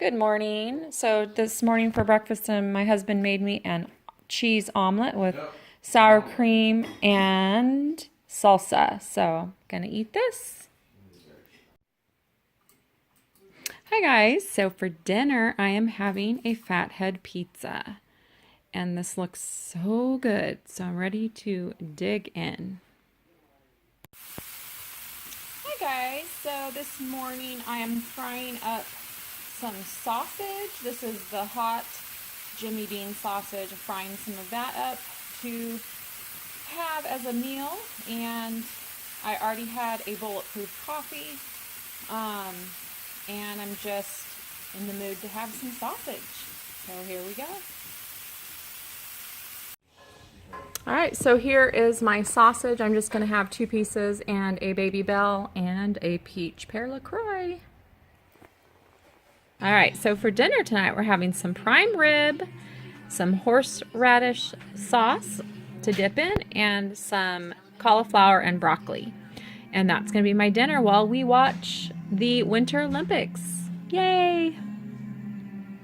Good morning. So this morning for breakfast, my husband made me an cheese omelet with sour cream and salsa. So gonna eat this. Hi guys. So for dinner, I am having a fathead pizza. And this looks so good. So I'm ready to dig in. Hi guys. So this morning I am frying up some sausage. This is the hot Jimmy Dean sausage. I'm frying some of that up to have as a meal, and I already had a bulletproof coffee, and I'm just in the mood to have some sausage. So here we go. All right, so here is my sausage. I'm just going to have 2 pieces and a Baby Bell and a peach pear LaCroix. All right, so for dinner tonight, we're having some prime rib, some horseradish sauce to dip in, and some cauliflower and broccoli. And that's going to be my dinner while we watch the Winter Olympics. Yay!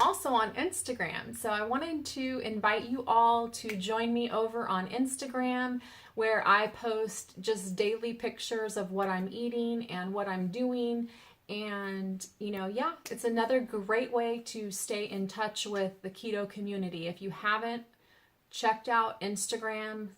Also on Instagram, so I wanted to invite you all to join me over on Instagram, where I post just daily pictures of what I'm eating and what I'm doing. And, yeah, it's another great way to stay in touch with the keto community. If you haven't checked out Instagram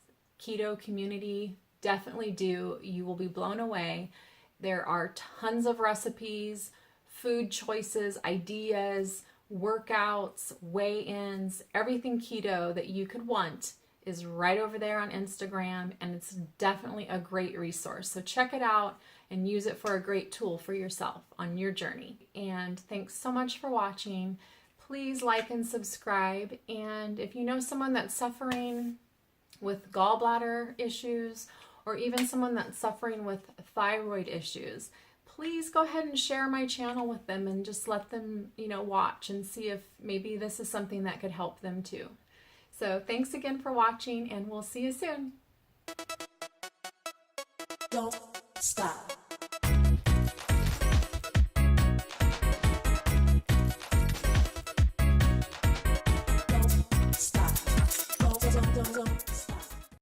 keto community, definitely do. You will be blown away. There are tons of recipes, food choices, ideas, workouts, weigh-ins, everything keto that you could want is right over there on Instagram, and it's definitely a great resource. So check it out and use it for a great tool for yourself on your journey. And thanks so much for watching. Please like and subscribe. And if you know someone that's suffering with gallbladder issues, or even someone that's suffering with thyroid issues, please go ahead and share my channel with them and just let them, watch and see if maybe this is something that could help them too. So thanks again for watching, and we'll see you soon. Don't stop.